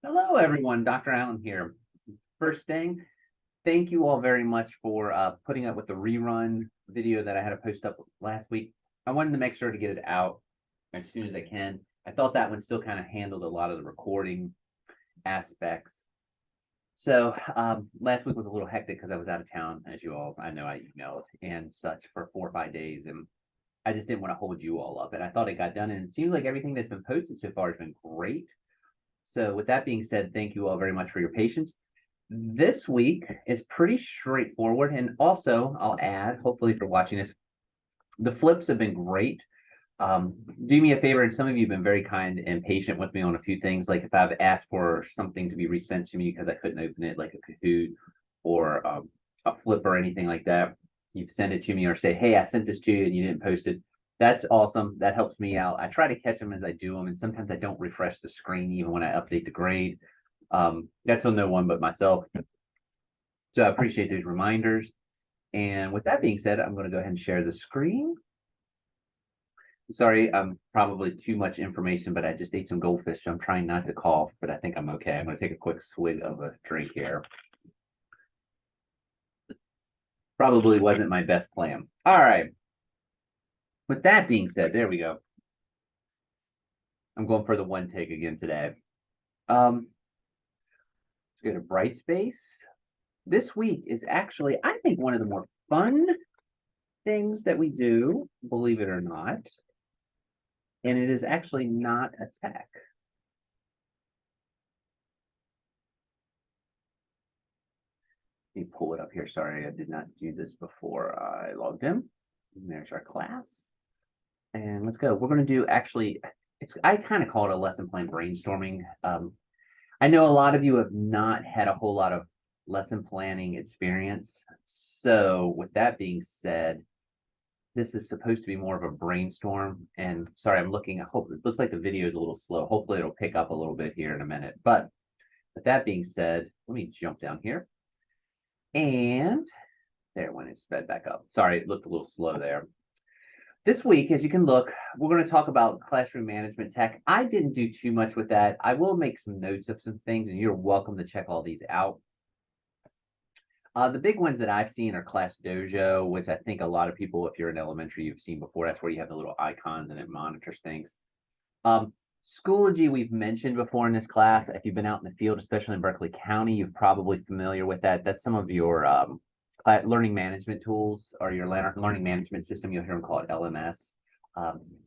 Hello, everyone. Dr. Allen here. First thing, thank you all very much for putting up with the rerun video that I had to post up last week. I wanted to make sure to get it out as soon as I can. I thought that one still kind of handled a lot of the recording aspects. So last week was a little hectic because I was out of town, as you all, I know I emailed and such for 4 or 5 days, and I just didn't want to hold you all up. And I thought it got done, and it seems like everything that's been posted so far has been great. So with that being said, thank you all very much for your patience. This week is pretty straightforward. And also, I'll add, hopefully for watching this, the flips have been great. Do me a favor, and some of you have been very kind and patient with me on a few things. Like if I've asked for something to be resent to me because I couldn't open it, like a Kahoot or a flip or anything like that, you've sent it to me or say, hey, I sent this to you and you didn't post it. That's awesome. That helps me out. I try to catch them as I do them, and sometimes I don't refresh the screen even when I update the grade. That's on no one but myself. So I appreciate those reminders. And with that being said, I'm going to go ahead and share the screen. Sorry, I'm probably too much information, but I just ate some goldfish, so I'm trying not to cough, but I think I'm okay. I'm going to take a quick swig of a drink here. Probably wasn't my best plan. All right. With that being said, there we go. I'm going for the one take again today. Let's go to Brightspace. This week is actually, I think, one of the more fun things that we do, believe it or not. And it is actually not a tech. Let me pull it up here. Sorry, I did not do this before I logged in. And there's our class. And let's go. We're going to do actually, I kind of call it a lesson plan brainstorming. I know a lot of you have not had a whole lot of lesson planning experience. So with that being said, this is supposed to be more of a brainstorm. And sorry, I'm looking, I hope it looks like the video is a little slow. Hopefully it'll pick up a little bit here in a minute. But with that being said, let me jump down here. And there, when it sped back up. Sorry, it looked a little slow there. This week, as you can look, we're going to talk about classroom management tech. I didn't do too much with that. I will make some notes of some things, and you're welcome to check all these out. The big ones that I've seen are Class Dojo, which I think a lot of people, if you're in elementary, you've seen before. That's where you have the little icons and it monitors things. Schoology, we've mentioned before in this class. If you've been out in the field, especially in Berkeley County, you're probably familiar with that. That's some of your learning management tools or your learning management system. You'll hear them call it LMS.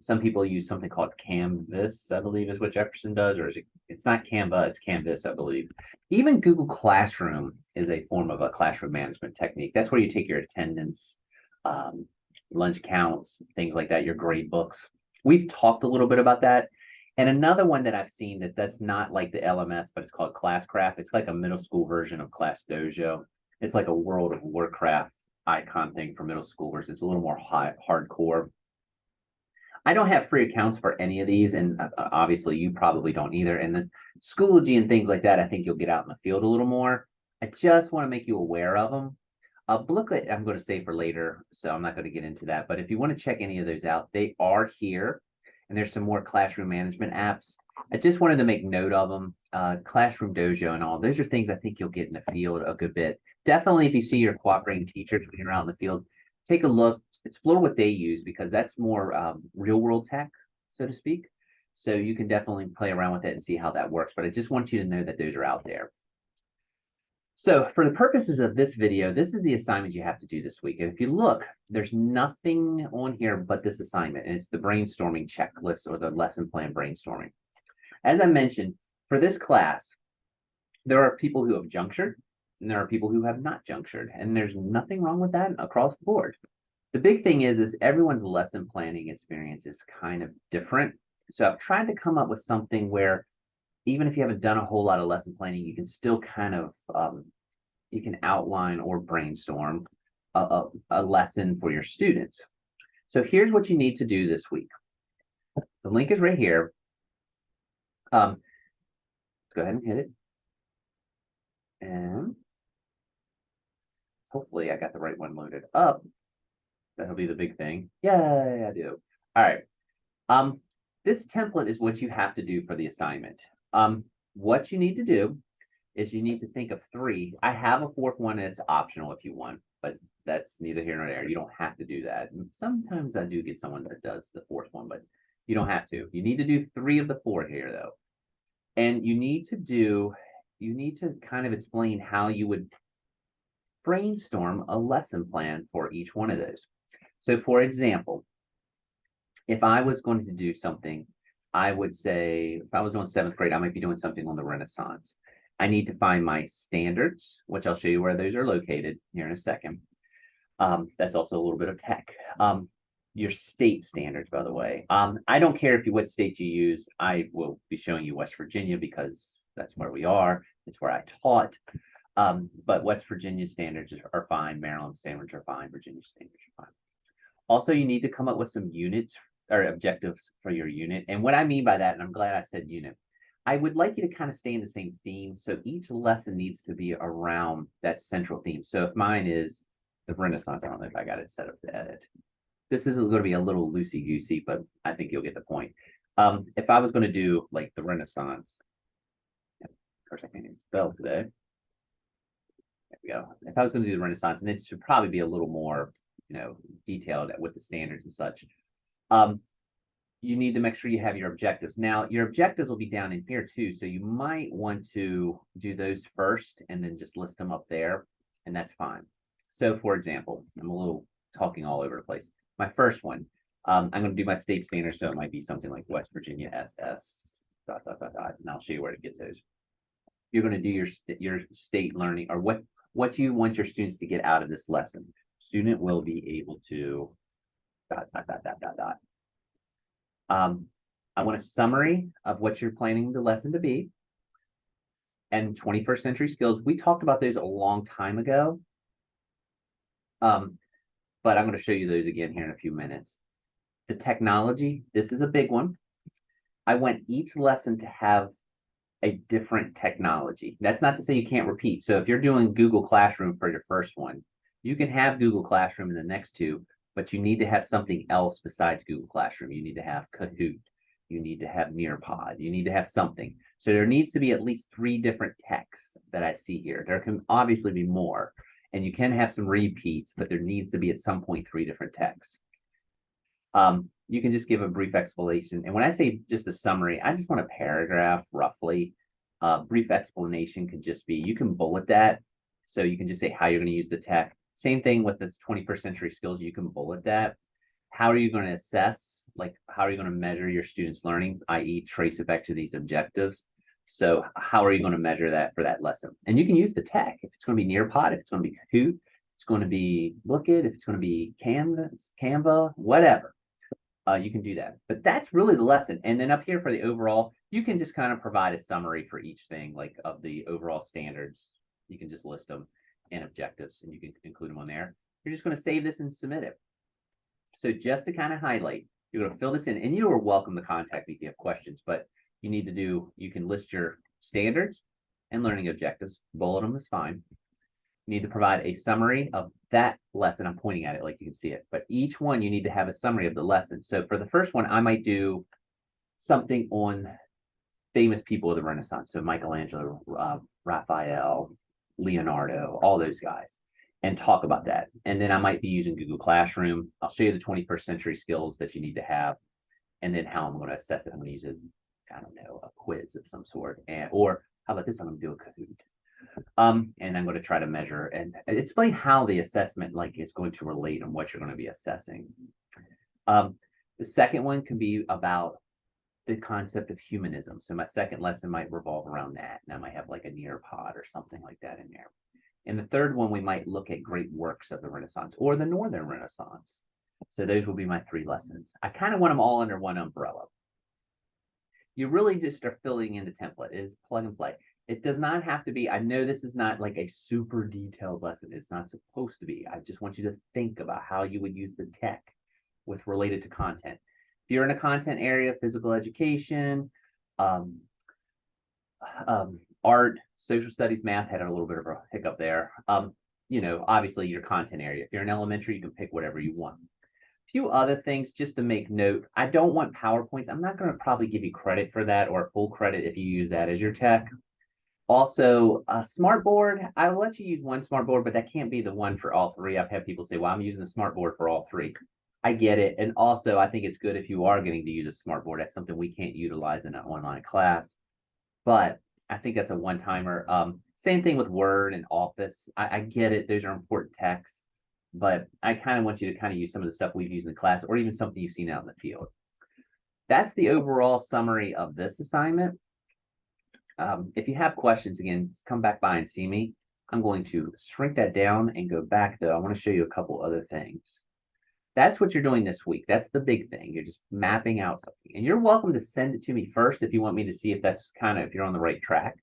Some people use something called Canvas, I believe is what Jefferson does, or is it? It's not Canva, it's Canvas, I believe. Even Google Classroom is a form of a classroom management technique. That's where you take your attendance, lunch counts, things like that, your grade books. We've talked a little bit about that. And another one that I've seen that's not like the LMS, but it's called Classcraft. It's like a middle school version of Class Dojo. It's like a World of Warcraft icon thing for middle schoolers. It's a little more hardcore. I don't have free accounts for any of these, and obviously you probably don't either. And the Schoology and things like that, I think you'll get out in the field a little more. I just want to make you aware of them. A booklet I'm going to save for later, so I'm not going to get into that. But if you want to check any of those out, they are here. And there's some more classroom management apps. I just wanted to make note of them. Classroom Dojo and all. Those are things I think you'll get in the field a good bit. Definitely if you see your cooperating teachers when you're out in the field, take a look, explore what they use, because that's more real world tech, so to speak. So you can definitely play around with it and see how that works. But I just want you to know that those are out there. So for the purposes of this video, this is the assignment you have to do this week. And if you look, there's nothing on here but this assignment, and it's the brainstorming checklist or the lesson plan brainstorming. As I mentioned, for this class, there are people who have junctured, and there are people who have not junctured, and there's nothing wrong with that across the board. The big thing is everyone's lesson planning experience is kind of different. So I've tried to come up with something where even if you haven't done a whole lot of lesson planning, you can still kind of, you can outline or brainstorm a lesson for your students. So here's what you need to do this week. The link is right here. Let's go ahead and hit it. And hopefully I got the right one loaded up. That'll be the big thing. Yay, I do. All right. This template is what you have to do for the assignment. what you need to do is you need to think of three. I have a fourth one and it's optional if you want, but that's neither here nor there. You don't have to do that. Sometimes I do get someone that does the fourth one, but you don't have to. You need to do three of the four here though. And you need to kind of explain how you would brainstorm a lesson plan for each one of those. So for example, if I was going to do something, I would say if I was on seventh grade, I might be doing something on the Renaissance. I need to find my standards, which I'll show you where those are located here in a second. That's also a little bit of tech. Your state standards, by the way. I don't care what state you use. I will be showing you West Virginia because that's where we are. It's where I taught. But West Virginia standards are fine. Maryland standards are fine. Virginia standards are fine. Also, you need to come up with some units or objectives for your unit. And what I mean by that, and I'm glad I said unit, I would like you to kind of stay in the same theme. So each lesson needs to be around that central theme. So if mine is the Renaissance, I don't know if I got it set up to edit. This is going to be a little loosey-goosey, but I think you'll get the point. If I was going to do like the Renaissance, of course I can't even spell today. There we go. If I was going to do the Renaissance, and it should probably be a little more, detailed with the standards and such. You need to make sure you have your objectives. Now, your objectives will be down in here too, so you might want to do those first and then just list them up there, and that's fine. So, for example, I'm a little talking all over the place. My first one, I'm going to do my state standards, so it might be something like West Virginia SS, ... and I'll show you where to get those. You're going to do your state learning, or what you want your students to get out of this lesson. Student will be able to ... I want a summary of what you're planning the lesson to be. And 21st century skills, we talked about those a long time ago. But I'm going to show you those again here in a few minutes. The technology, this is a big one. I want each lesson to have a different technology. That's not to say you can't repeat. So if you're doing Google Classroom for your first one, you can have Google Classroom in the next two, but you need to have something else besides Google Classroom. You need to have Kahoot. You need to have Nearpod. You need to have something. So there needs to be at least 3 different techs that I see here. There can obviously be more, and you can have some repeats, but there needs to be at some point 3 different techs. You can just give a brief explanation. And when I say just a summary, I just want a paragraph roughly. Brief explanation could just be, you can bullet that. So you can just say how you're going to use the tech. Same thing with this 21st century skills, you can bullet that. How are you going to assess? Like, how are you going to measure your students' learning, i.e. trace it back to these objectives? So how are you going to measure that for that lesson? And you can use the tech. If it's going to be Nearpod, if it's going to be Kahoot, it's going to be Lookit, if it's going to be Canva, whatever. You can do that. But that's really the lesson. And then up here for the overall, you can just kind of provide a summary for each thing, like of the overall standards. You can just list them and objectives, and you can include them on there. You're just going to save this and submit it. So just to kind of highlight, you're going to fill this in, and you are welcome to contact me if you have questions, but you can list your standards and learning objectives. Bullet them is fine. You need to provide a summary of that lesson. I'm pointing at it like you can see it, but each one you need to have a summary of the lesson. So for the first one, I might do something on famous people of the Renaissance. So Michelangelo, Raphael, Leonardo, all those guys, and talk about that. And then I might be using Google Classroom. I'll show you the 21st century skills that you need to have, and then how I'm going to assess it. I'm going to use a quiz of some sort, or how about this? I'm going to do a Kahoot. And I'm going to try to measure and explain how the assessment is going to relate on what you're going to be assessing. The second one can be about the concept of humanism. So my second lesson might revolve around that. And I might have like a Nearpod or something like that in there. And the third one, we might look at great works of the Renaissance or the Northern Renaissance. So those will be my 3 lessons. I kind of want them all under one umbrella. You really just are filling in the template. It is plug and play. It does not have to be, I know this is not like a super detailed lesson. It's not supposed to be. I just want you to think about how you would use the tech related to content. If you're in a content area, physical education, art, social studies, math had a little bit of a hiccup there. Obviously your content area. If you're in elementary, you can pick whatever you want. Few other things just to make note. I don't want PowerPoints. I'm not going to probably give you credit for that or full credit if you use that as your tech. Also, a smartboard, I'll let you use one smartboard, but that can't be the one for all three. I've had people say, well, I'm using the smartboard for all three. I get it. And also, I think it's good if you are getting to use a smartboard. That's something we can't utilize in an online class. But I think that's a one-timer. Same thing with Word and Office. I get it. Those are important texts. But I kind of want you to kind of use some of the stuff we've used in the class or even something you've seen out in the field. That's the overall summary of this assignment. If you have questions, again, come back by and see me. I'm going to shrink that down and go back, though. I want to show you a couple other things. That's what you're doing this week. That's the big thing. You're just mapping out something. And you're welcome to send it to me first if you want me to see if that's kind of, if you're on the right track.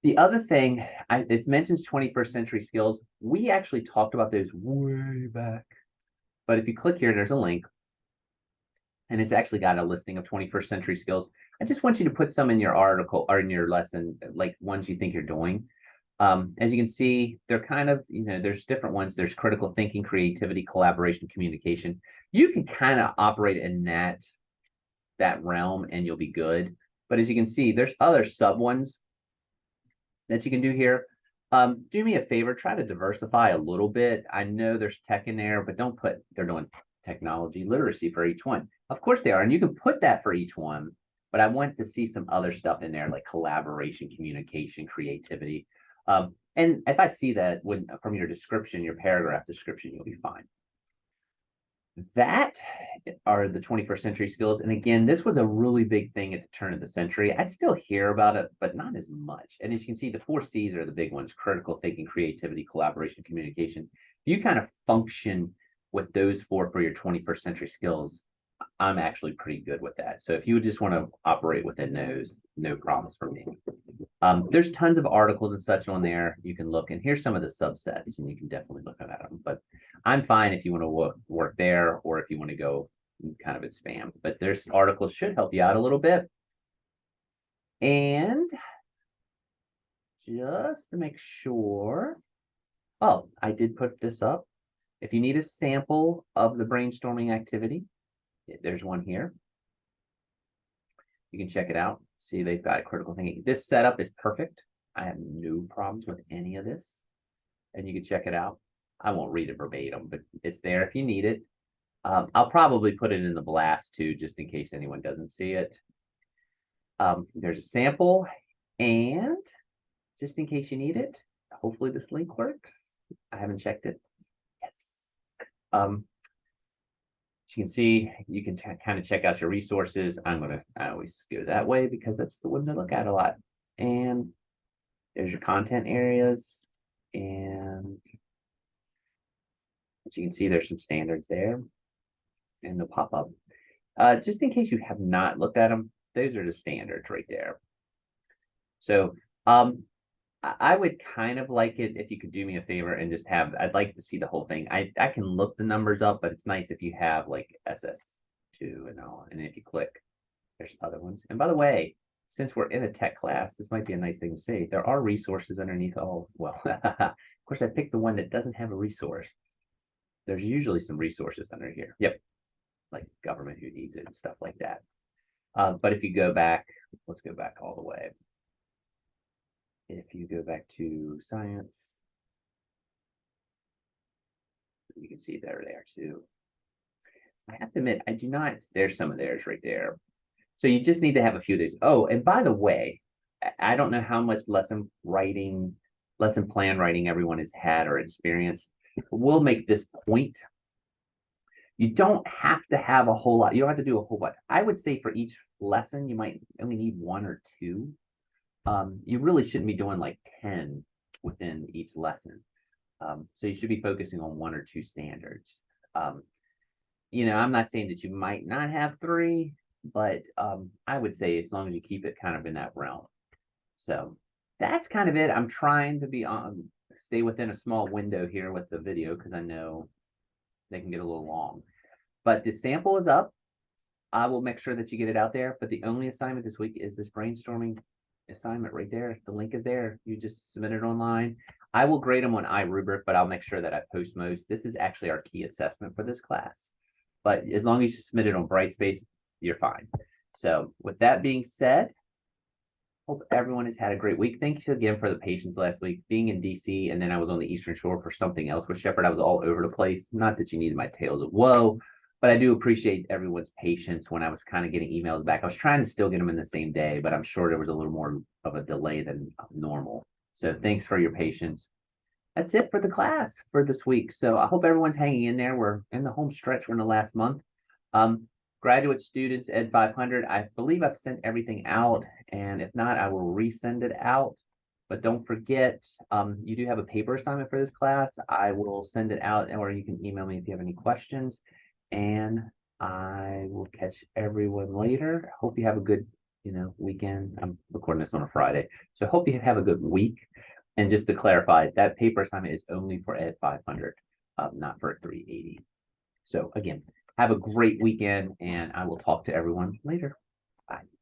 The other thing, it mentions 21st century skills. We actually talked about those way back. But if you click here, there's a link. And it's actually got a listing of 21st century skills. I just want you to put some in your article or in your lesson, like ones you think you're doing. As you can see, they're kind of, there's different ones. There's critical thinking, creativity, collaboration, communication. You can kind of operate in that realm and you'll be good. But as you can see, there's other sub ones that you can do here. Do me a favor, try to diversify a little bit. I know there's tech in there, but don't put, they're doing technology literacy for each one. Of course they are, and you can put that for each one, but I want to see some other stuff in there like collaboration, communication, creativity. And if I see that from your description, your paragraph description, you'll be fine. That are the 21st century skills. And again, this was a really big thing at the turn of the century. I still hear about it, but not as much. And as you can see, the 4 C's are the big ones: critical thinking, creativity, collaboration, communication. You kind of function with those 4 for your 21st century skills. I'm actually pretty good with that. So if you just want to operate within those, no problems for me. There's tons of articles and such on there. You can look, and here's some of the subsets, and you can definitely look at them. But I'm fine if you want to work there, or if you want to go kind of at spam. But there's articles should help you out a little bit. And just to make sure, oh, I did put this up. If you need a sample of the brainstorming activity, there's one here. You can check it out. See, they've got critical thinking. This setup is perfect. I have no problems with any of this. And you can check it out. I won't read it verbatim, but it's there if you need it. I'll probably put it in the blast too, just in case anyone doesn't see it. There's a sample, and just in case you need it, hopefully this link works. I haven't checked it. Yes. As you can see, you can kind of check out your resources. I always go that way because that's the ones I look at a lot. And there's your content areas. And as you can see, there's some standards there. And they'll pop up. Just in case you have not looked at them, those are the standards right there. So I would kind of like it if you could do me a favor and just I'd like to see the whole thing. I can look the numbers up, but it's nice if you have like SS2 and all. And if you click, there's other ones. And by the way, since we're in a tech class, this might be a nice thing to say. There are resources underneath all, well, of course, I picked the one that doesn't have a resource. There's usually some resources under here. Yep. Like government who needs it and stuff like that. But if you go back, let's go back all the way. If you go back to science, you can see they're there too. I have to admit, I do not, there's some of theirs right there. So you just need to have a few of these. Oh, and by the way, I don't know how much lesson plan writing everyone has had or experienced. We'll make this point. You don't have to have a whole lot. You don't have to do a whole lot. I would say for each lesson, you might only need 1 or 2. You really shouldn't be doing like 10 within each lesson. So you should be focusing on 1 or 2 standards. I'm not saying that you might not have 3, but I would say as long as you keep it kind of in that realm. So that's kind of it. I'm trying to stay within a small window here with the video because I know they can get a little long. But the sample is up. I will make sure that you get it out there. But the only assignment this week is this brainstorming assignment right there. The link is there. You just submit it online. I will grade them on iRubric, but I'll make sure that I post most. This is actually our key assessment for this class. but as long as you submit it on Brightspace, you're fine. So with that being said, hope everyone has had a great week. Thank you again for the patience last week. Being in DC, and then I was on the Eastern Shore for something else with Shepherd. I was all over the place. Not that you needed my tales of woe, but I do appreciate everyone's patience when I was kind of getting emails back. I was trying to still get them in the same day, but I'm sure there was a little more of a delay than normal. So thanks for your patience. That's it for the class for this week. So I hope everyone's hanging in there. We're in the home stretch. We're in the last month. Graduate students, Ed 500, I believe I've sent everything out, and if not, I will resend it out. But don't forget, you do have a paper assignment for this class. I will send it out, or you can email me if you have any questions, and I will catch everyone later. Hope you have a good, weekend. I'm recording this on a Friday, so I hope you have a good week. And just to clarify, that paper assignment is only for Ed 500, not for 380. So again, have a great weekend, and I will talk to everyone later. Bye.